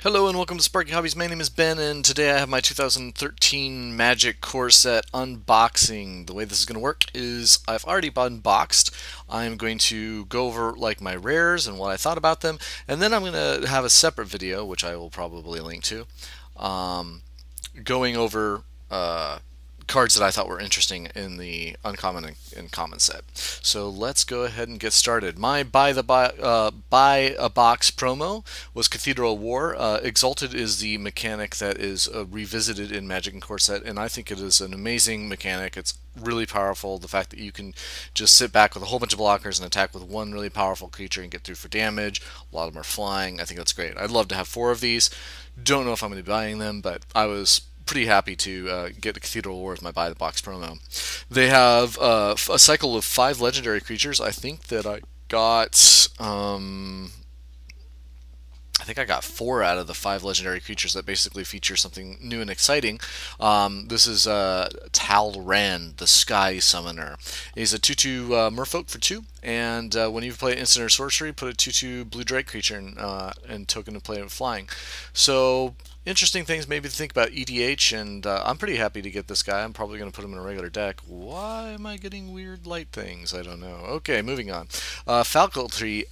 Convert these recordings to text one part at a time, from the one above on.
Hello and welcome to Sparky Hobbies. My name is Ben, and today I have my 2013 Magic core set unboxing. The way this is going to work is I've already unboxed. I'm going to go over like my rares and what I thought about them, and then I'm going to have a separate video, which I will probably link to, going over cards that I thought were interesting in the uncommon and common set. So let's go ahead and get started. My buy a box promo was Cathedral War. Exalted is the mechanic that is revisited in Magic and Core set, and I think it is an amazing mechanic. It's really powerful. The fact that you can just sit back with a whole bunch of blockers and attack with one really powerful creature and get through for damage. A lot of them are flying. I think that's great. I'd love to have 4 of these. Don't know if I'm going to be buying them, but I was pretty happy to get the Cathedral War as my buy the box promo. They have a cycle of 5 legendary creatures. I think that I got I got 4 out of the 5 legendary creatures that basically feature something new and exciting. This is Talrand, the Sky Summoner. He's a 2/2 merfolk for 2, and when you play instant or sorcery, put a 2/2 blue drake creature and token to play it flying. So interesting things maybe to think about EDH, and I'm pretty happy to get this guy. I'm probably going to put him in a regular deck. Why am I getting weird light things? I don't know. Okay, moving on. Faculty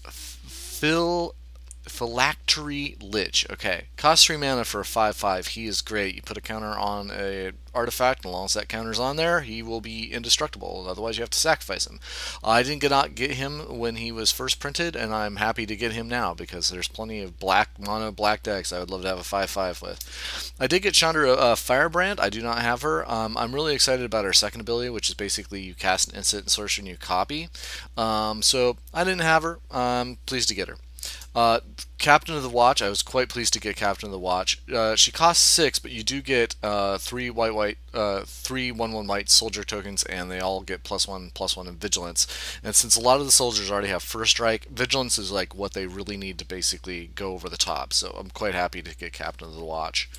Phylactery Lich. Okay, cost 3 mana for a 5/5. He is great. You put a counter on a artifact, and as long as that counter's on there, he will be indestructible. Otherwise, you have to sacrifice him. I didn't not get him when he was first printed, and I'm happy to get him now because there's plenty of mono black decks I would love to have a 5/5 with. I did get Chandra Firebrand. I do not have her. I'm really excited about her second ability, which is basically you cast an instant and sorcery and you copy. So I didn't have her. I'm pleased to get her. Captain of the Watch, I was quite pleased to get Captain of the Watch. She costs 6, but you do get 3 1/1 white soldier tokens, and they all get +1/+1 in Vigilance. And since a lot of the soldiers already have First Strike, Vigilance is like what they really need to basically go over the top. So I'm quite happy to get Captain of the Watch.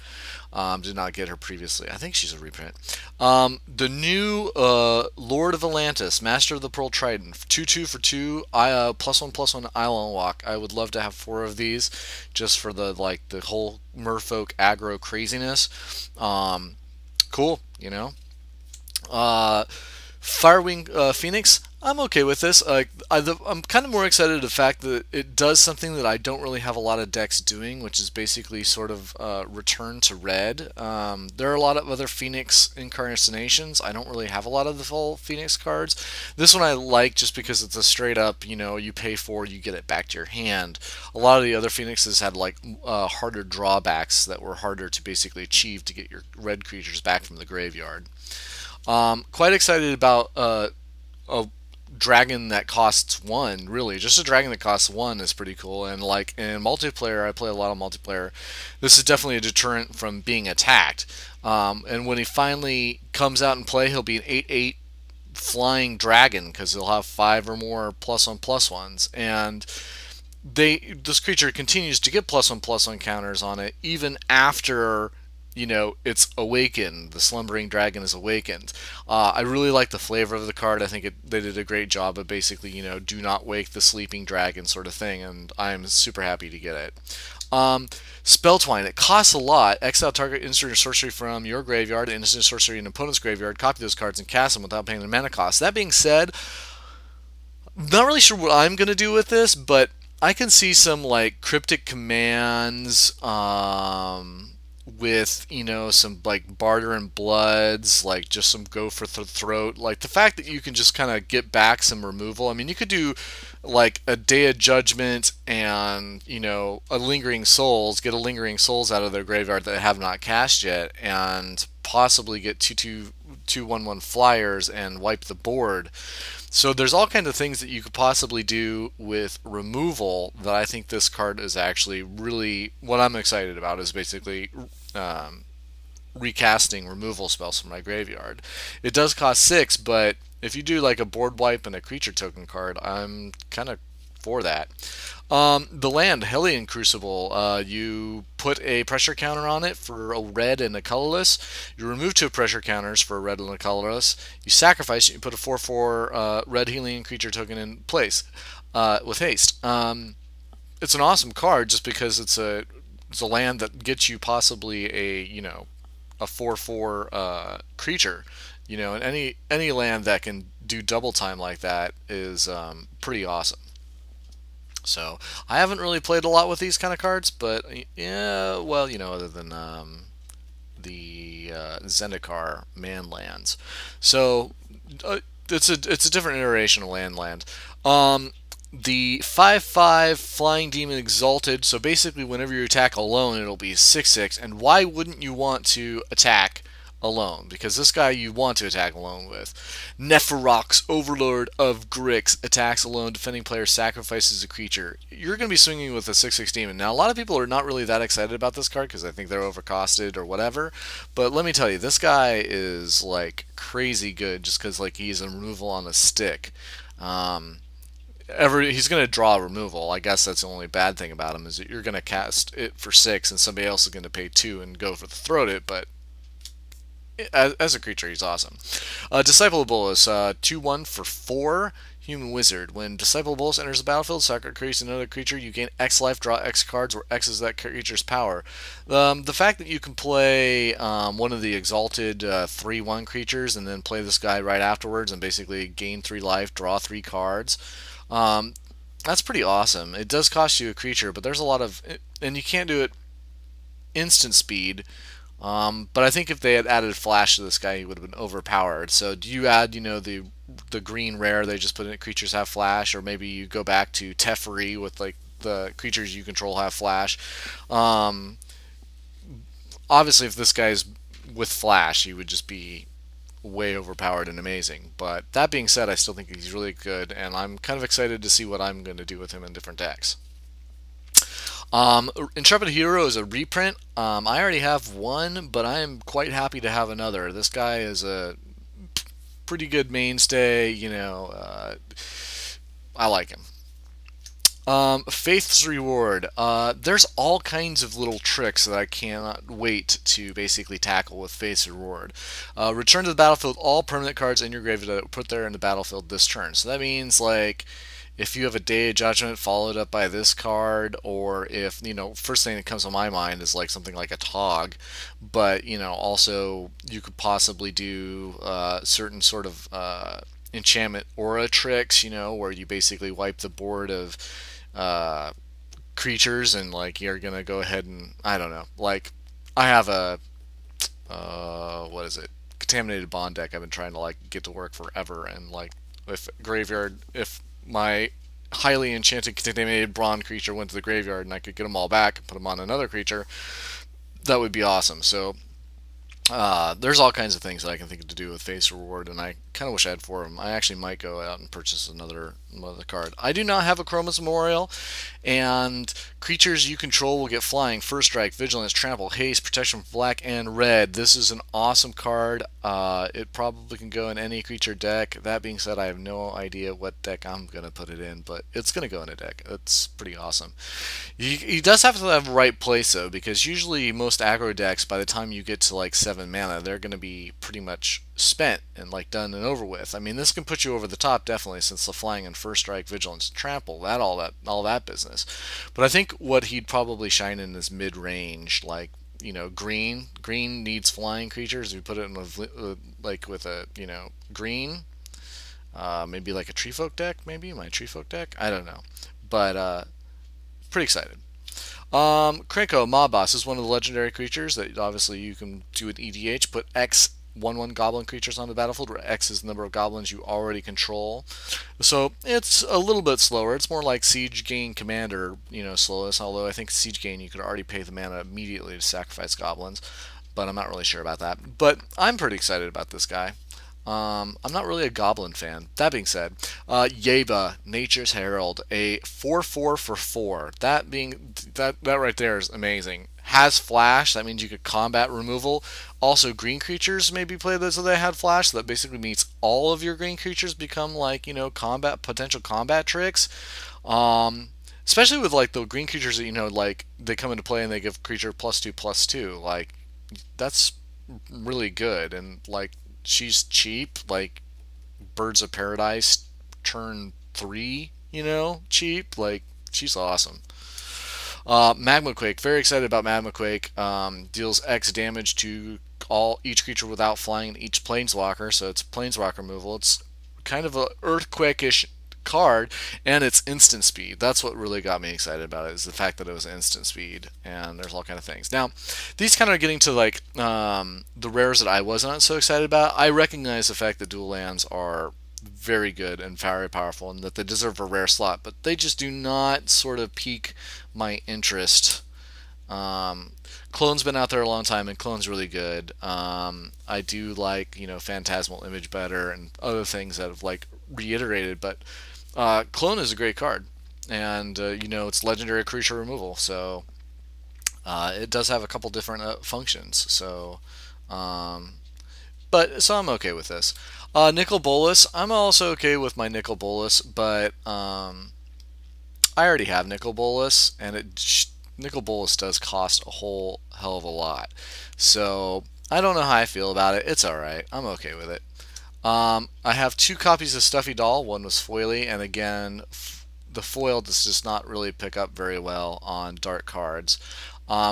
Did not get her previously. I think she's a reprint. The new Lord of Atlantis, Master of the Pearl Trident, 2/2 for 2, +1/+1 Island Walk. I would love to have 4 of these, just for the whole Merfolk aggro craziness. Cool, you know. Firewing Phoenix, I'm okay with this. I'm kind of more excited the fact that it does something that I don't really have a lot of decks doing, which is basically sort of return to red. There are a lot of other Phoenix incarnations. I don't really have a lot of the full Phoenix cards. This one I like just because it's a straight up, you pay for, you get it back to your hand. A lot of the other Phoenixes had harder drawbacks that were harder to basically achieve to get your red creatures back from the graveyard. Quite excited about a dragon that costs 1. Really, just a dragon that costs 1 is pretty cool. And in multiplayer, I play a lot of multiplayer. This is definitely a deterrent from being attacked. And when he finally comes out in play, he'll be an 8/8 flying dragon because he'll have 5 or more +1/+1s. And this creature continues to get +1/+1 counters on it even after it's awakened. The slumbering dragon is awakened. I really like the flavor of the card. I think they did a great job of basically, do not wake the sleeping dragon sort of thing, and I'm super happy to get it. Spelltwine, it costs a lot. Exile target instant or sorcery from your graveyard, instant sorcery in an opponent's graveyard, copy those cards and cast them without paying the mana cost. That being said, I'm not really sure what I'm going to do with this, but I can see some cryptic commands, with some barter and bloods, just some go for the throat, the fact that you can just kind of get back some removal. I mean, you could do a Day of Judgment and a Lingering Souls, get a Lingering Souls out of their graveyard that have not cast yet, and possibly get 2/2/1/1 flyers and wipe the board. So there's all kinds of things that you could possibly do with removal that I think this card is actually really, what I'm excited about is basically recasting removal spells from my graveyard. It does cost 6, but if you do a board wipe and a creature token card, I'm kind of for that. The land, Hellion Crucible, you put a pressure counter on it for a red and a colorless. You remove 2 pressure counters for a red and a colorless. You sacrifice it, you put a 4/4 red Hellion creature token in place with haste. It's an awesome card just because it's a it's a land that gets you possibly a, you know, a 4/4 creature, you know, and any land that can do double time like that is pretty awesome. So I haven't really played a lot with these kind of cards, but yeah, well, you know, other than the Zendikar man lands. So it's a different iteration of land. The 5/5 Flying Demon Exalted. So basically, whenever you attack alone, it'll be 6/6. And why wouldn't you want to attack alone? Because this guy you want to attack alone with. Neferox, Overlord of Grix, attacks alone. Defending player sacrifices a creature. You're going to be swinging with a 6/6 demon. Now, a lot of people are not really that excited about this card because I think they're overcosted or whatever. But let me tell you, this guy is like crazy good just because like he's a removal on a stick. He's going to draw removal. I guess that's the only bad thing about him is that you're going to cast it for 6 and somebody else is going to pay 2 and go for the throat it, but as a creature, he's awesome. Disciple of Bolus, 2/1 for 4. Human Wizard. When Disciple of Bolus enters the battlefield, creates another creature, you gain X life, draw X cards, where X is that creature's power. The fact that you can play one of the exalted 3/1 creatures and then play this guy right afterwards and basically gain 3 life, draw 3 cards, that's pretty awesome. It does cost you a creature, but there's a lot of... And you can't do it instant speed. But I think if they had added flash to this guy, he would have been overpowered. So do you add, you know, the green rare they just put in creatures have flash, or maybe you go back to Teferi with like the creatures you control have flash. Obviously, if this guy's with flash, he would just be way overpowered and amazing. But that being said, I still think he's really good, and I'm kind of excited to see what I'm going to do with him in different decks. Intrepid Hero is a reprint. I already have one, but I am quite happy to have another. This guy is a pretty good mainstay, you know, I like him. Faith's Reward. There's all kinds of little tricks that I cannot wait to basically tackle with Faith's Reward. Return to the battlefield all permanent cards in your graveyard that put there in the battlefield this turn. So that means, like, if you have a Day of Judgment followed up by this card, or if, you know, first thing that comes to my mind is like something like a Tog, but, you know, also you could possibly do certain sort of enchantment aura tricks, you know, where you basically wipe the board of creatures and like you're gonna go ahead and, I don't know, like I have a what is it, Contaminated Bond deck I've been trying to like get to work forever, and like if my highly enchanted Contaminated Bond creature went to the graveyard and I could get them all back and put them on another creature, that would be awesome. So there's all kinds of things that I can think of to do with Faith's Reward, and I kind of wish I had 4 of them. I actually might go out and purchase another card. I do not have a Chroma's Memorial, and creatures you control will get flying, first strike, vigilance, trample, haste, protection from black and red. This is an awesome card. It probably can go in any creature deck. That being said, I have no idea what deck I'm going to put it in, but it's going to go in a deck. It's pretty awesome. He does have to have the right place, though, because usually most aggro decks, by the time you get to like 7 mana, they're going to be pretty much spent and like done and over with. I mean, this can put you over the top definitely, since the flying and first strike, vigilance, trample, all that business. But I think what he'd probably shine in is mid range, like, you know, green needs flying creatures. We put it in with a, you know, green, maybe like a Tree Folk deck, maybe my Tree Folk deck, I don't know, but pretty excited. Krenko, Mob Boss, is one of the legendary creatures that obviously you can do with EDH. Put X 1/1 goblin creatures on the battlefield, where X is the number of goblins you already control. So it's a little bit slower. It's more like Siege Gain Commander, you know, slowness, although I think Siege Gain you could already pay the mana immediately to sacrifice goblins, but I'm not really sure about that. But I'm pretty excited about this guy. I'm not really a goblin fan. That being said, Yeba, Nature's Herald, a 4/4 for 4. That right there is amazing. Has flash. That means you could combat removal. Also, green creatures maybe play those so they had flash. So that basically means all of your green creatures become like, you know, potential combat tricks. Especially with like the green creatures that, you know, like they come into play and they give creature +2/+2. Like, that's really good. And like, she's cheap, like Birds of Paradise turn 3, you know, cheap. Like, she's awesome. Magma Quake, very excited about Magma Quake. Deals X damage to each creature without flying and each planeswalker, so it's planeswalker removal. It's kind of a earthquake-ish card, and it's instant speed. That's what really got me excited about it, is the fact that it was instant speed, and there's all kind of things. Now, these kind of getting to like the rares that I wasn't so excited about. I recognize the fact that dual lands are very good and very powerful, and that they deserve a rare slot, but they just do not sort of pique my interest. Clone's been out there a long time, and Clone's really good. I do like, Phantasmal Image better, and other things that have like reiterated, but Clone is a great card, and it's legendary creature removal, so it does have a couple different functions. So I'm okay with this. Nicol Bolas, I'm also okay with my Nicol Bolas, but I already have Nicol Bolas, and Nicol Bolas does cost a whole hell of a lot. So I don't know how I feel about it. It's alright. I'm okay with it. I have 2 copies of Stuffy Doll. One was foily, and again, the foil does just not really pick up very well on dark cards.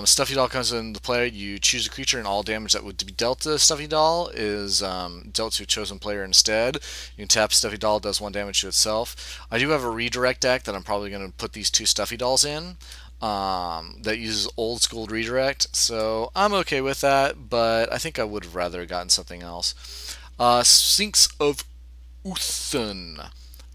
Stuffy Doll comes into play. You choose a creature, and all damage that would be dealt to Stuffy Doll is dealt to a chosen player instead. You can tap Stuffy Doll, does 1 damage to itself. I do have a redirect deck that I'm probably going to put these 2 Stuffy Dolls in. That uses old school redirect, so I'm okay with that, but I think I would have rather gotten something else. Sphinx of Uthen.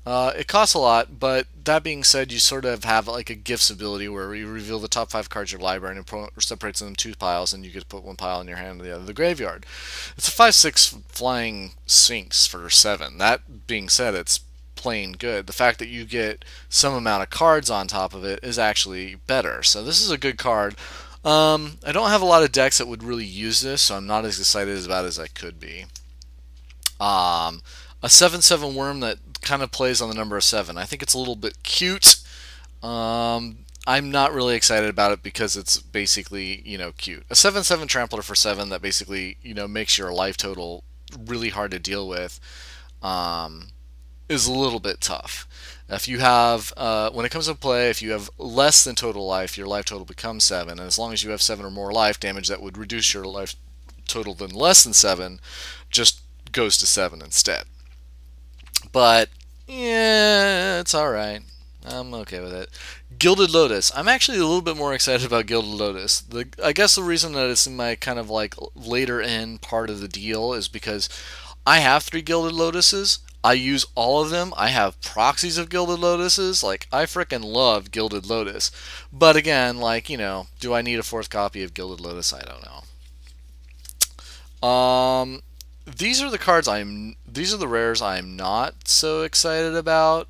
It costs a lot, but that being said, you sort of have like a gifts ability where you reveal the top 5 cards of your library and it separates them in 2 piles, and you get to put 1 pile in your hand and the other in the graveyard. It's a 5/6 flying Sphinx for 7. That being said, it's plain good. The fact that you get some amount of cards on top of it is actually better. So this is a good card. I don't have a lot of decks that would really use this, so I'm not as excited about it as I could be. A 7/7 worm that kind of plays on the number of 7. I think it's a little bit cute. I'm not really excited about it because it's basically, cute. A 7/7 trampler for 7 that basically, makes your life total really hard to deal with. Is a little bit tough. If you have, when it comes to play, if you have less than total life, your life total becomes 7, and as long as you have 7 or more life, damage that would reduce your life total than less than 7 just goes to 7 instead. But, yeah, it's alright. I'm okay with it. Gilded Lotus. I'm actually a little bit more excited about Gilded Lotus. I guess the reason that it's in my kind of like later end part of the deal is because I have 3 Gilded Lotuses. I use all of them. I have proxies of Gilded Lotuses. Like, I frickin' love Gilded Lotus. But again, like, do I need a 4th copy of Gilded Lotus? I don't know. These are the cards these are the rares I'm not so excited about.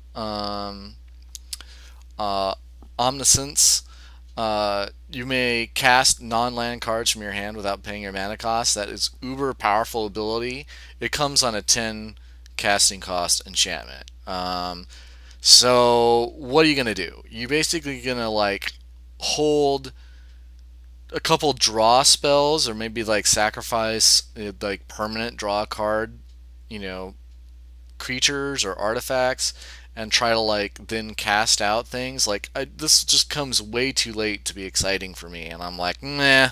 Omniscience. You may cast non-land cards from your hand without paying your mana cost. That is uber powerful ability. It comes on a 10 casting cost enchantment. So what are you gonna do? You're basically gonna like hold a couple draw spells, or maybe like sacrifice like permanent draw a card, creatures or artifacts, and try to like then cast out things. Like this just comes way too late to be exciting for me, and I'm like, meh.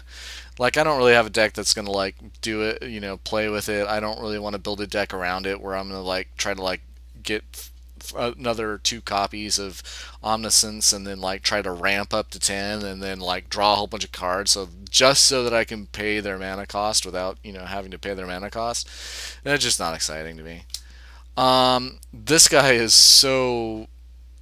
Like, I don't really have a deck that's gonna like do it, play with it. I don't really want to build a deck around it where I'm gonna like try to like get another 2 copies of Omniscience and then like try to ramp up to 10 and then like draw a whole bunch of cards so that I can pay their mana cost without having to pay their mana cost. That's just not exciting to me. This guy is so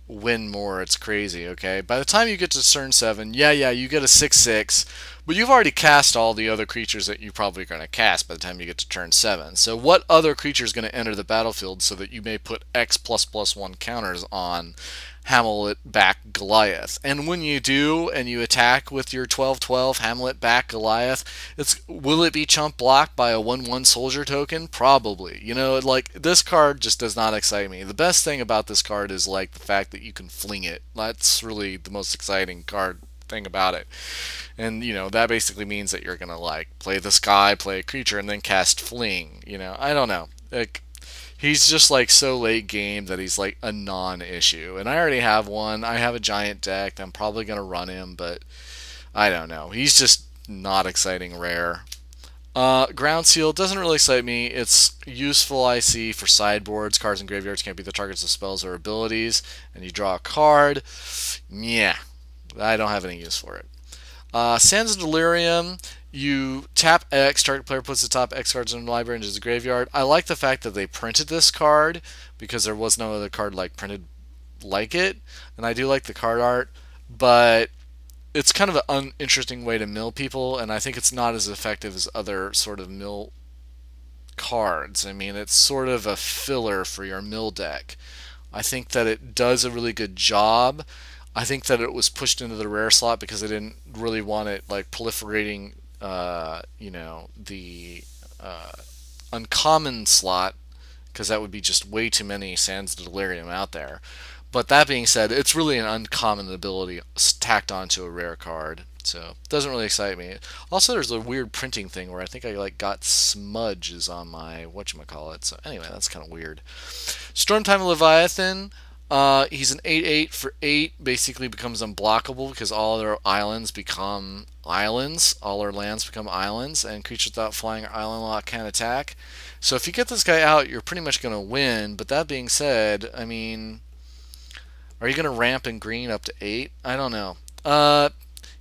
win more, it's crazy. Okay, by the time you get to turn 7, yeah, you get a 6/6, but you've already cast all the other creatures that you're probably going to cast by the time you get to turn 7. So what other creature is going to enter the battlefield so that you may put X++1 counters on Hamlet back Goliath? And when you do, and you attack with your 12/12 Hamlet back Goliath, will it be chump blocked by a 1/1 soldier token? Probably. Like, this card just does not excite me. The best thing about this card is like the fact that you can fling it. That's really the most exciting thing about it. And that basically means that you're gonna like play this guy, play a creature, and then cast fling. I don't know. Like, He's just like so late game that he's like a non-issue. And I already have one. I have a giant deck. I'm probably gonna run him, but I don't know. He's just not exciting rare. Ground Seal doesn't really excite me. It's useful, I see, for sideboards. Cards in graveyards can't be the targets of spells or abilities, and you draw a card. Yeah, I don't have any use for it. Sands of Delirium, you tap X, target player puts the top X cards in the library into the graveyard. I like the fact that they printed this card because there was no other card like printed like it, and I do like the card art, but it's kind of an uninteresting way to mill people, and I think it's not as effective as other sort of mill cards. I mean, it's sort of a filler for your mill deck. I think that it does a really good job. I think that it was pushed into the rare slot because I didn't really want it like proliferating, the uncommon slot, because that would be just way too many Sands of Delirium out there. But that being said, it's really an uncommon ability tacked onto a rare card, so it doesn't really excite me. Also, there's a weird printing thing where I think I like got smudges on my whatchamacallit. So anyway, that's kind of weird. Stormtime Leviathan. He's an 8/8 for 8. Basically becomes unblockable because all their islands become islands. All their lands become islands, and creatures without flying or island lock can't attack. So if you get this guy out, you're pretty much going to win. But that being said, I mean, are you going to ramp in green up to 8? I don't know.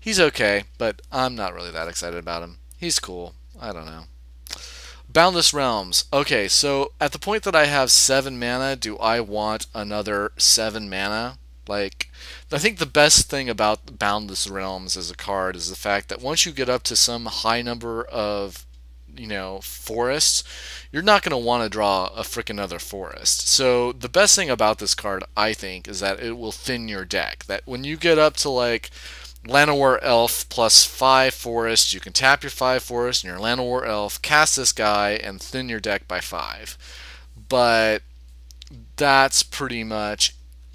He's okay, but I'm not really that excited about him. He's cool. I don't know. Boundless Realms. Okay, so at the point that I have 7 mana, do I want another 7 mana? Like, I think the best thing about Boundless Realms as a card is the fact that once you get up to some high number of, forests, you're not going to want to draw a frickin' other forest. So the best thing about this card, I think, is that it will thin your deck. That when you get up to like Llanowar Elf plus 5 forest, you can tap your 5 forest and your Llanowar Elf, cast this guy, and thin your deck by 5. But that's pretty much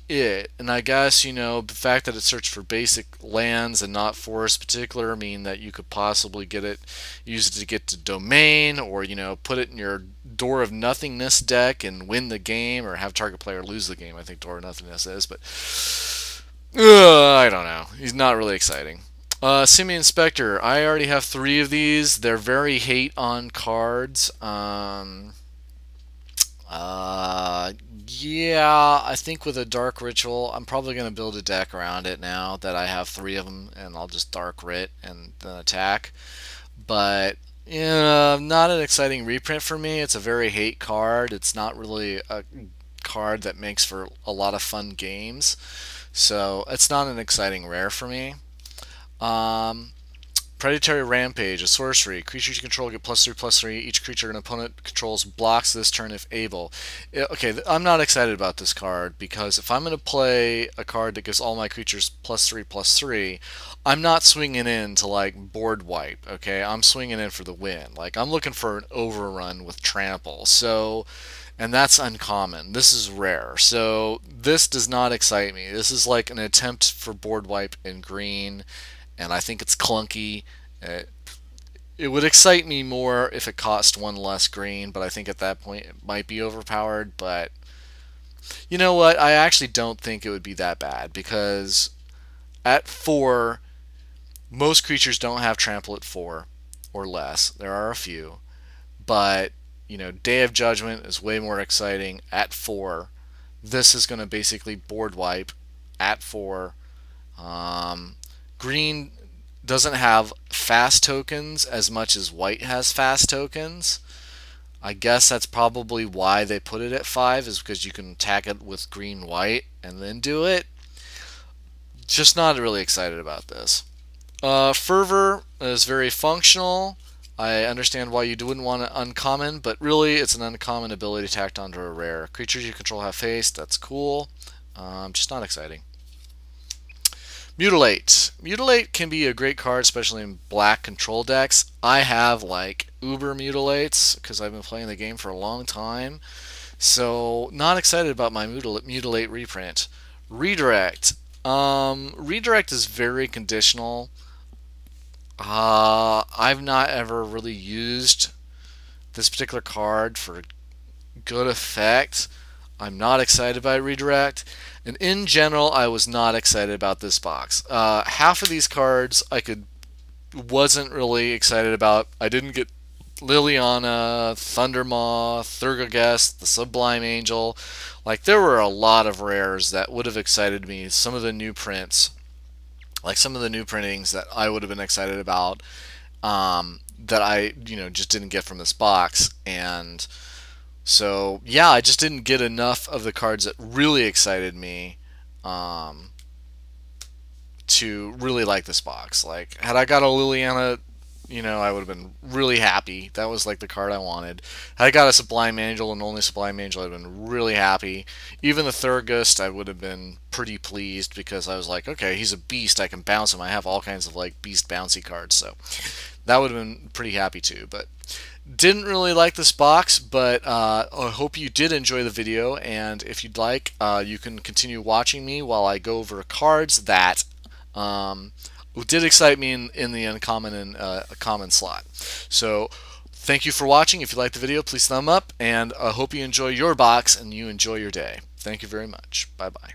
it. And I guess, the fact that it searched for basic lands and not forests particular mean that you could possibly use it to get to domain, or, put it in your Door of Nothingness deck and win the game, or have target player lose the game. I think Door of Nothingness is, but I don't know. He's not really exciting. Simian Spectre. I already have 3 of these. They're very hate on cards. Yeah, I think with a Dark Ritual, I'm probably going to build a deck around it now that I have 3 of them, and I'll just Dark Rit and then attack. But, not an exciting reprint for me. It's a very hate card. It's not really a card that makes for a lot of fun games. So, it's not an exciting rare for me. Predatory Rampage, a sorcery. Creatures you control get +3/+3. Each creature an opponent controls blocks this turn if able. Okay, I'm not excited about this card because if I'm going to play a card that gives all my creatures +3/+3, I'm not swinging in to like board wipe. Okay, I'm swinging in for the win. Like I'm looking for an overrun with trample. So, and that's uncommon. This is rare. So this does not excite me. This is like an attempt for board wipe in green, and I think it's clunky. It would excite me more if it cost 1 less green, but I think at that point it might be overpowered. But you know what? I actually don't think it would be that bad, because at 4, most creatures don't have trample at 4 or less. There are a few. But, Day of Judgment is way more exciting at 4. This is going to basically board wipe at 4. Green doesn't have fast tokens as much as white has fast tokens. I guess that's probably why they put it at 5, is because you can attack it with green white and then do it. Just not really excited about this. Fervor is very functional. I understand why you wouldn't want it uncommon, but really it's an uncommon ability tacked onto a rare. Creatures you control have haste. That's cool. Just not exciting. Mutilate. Mutilate can be a great card, especially in black control decks. I have like uber mutilates because I've been playing the game for a long time. So not excited about my mutilate reprint. Redirect. Redirect is very conditional. I've not ever really used this particular card for good effect. I'm not excited by redirect. And in general, I was not excited about this box. Half of these cards wasn't really excited about. I didn't get Liliana, Thundermaw, Thurgoguest, the Sublime Angel. Like, there were a lot of rares that would have excited me. Some of the new prints, like some of the new printings that I would have been excited about, that I, just didn't get from this box. And so, yeah, I just didn't get enough of the cards that really excited me, to really like this box. Like, had I got a Liliana, I would have been really happy. That was like the card I wanted. Had I got a Sublime Angel and only Sublime Angel, I'd have been really happy. Even the Thurgust, I would have been pretty pleased because I was like, okay, he's a beast. I can bounce him. I have all kinds of like beast bouncy cards, so that would have been pretty happy too. But didn't really like this box, but I hope you did enjoy the video. And if you'd like, you can continue watching me while I go over cards that did excite me in the uncommon and common slot. So thank you for watching. If you liked the video, please thumb up, and I hope you enjoy your box and you enjoy your day. Thank you very much. Bye bye.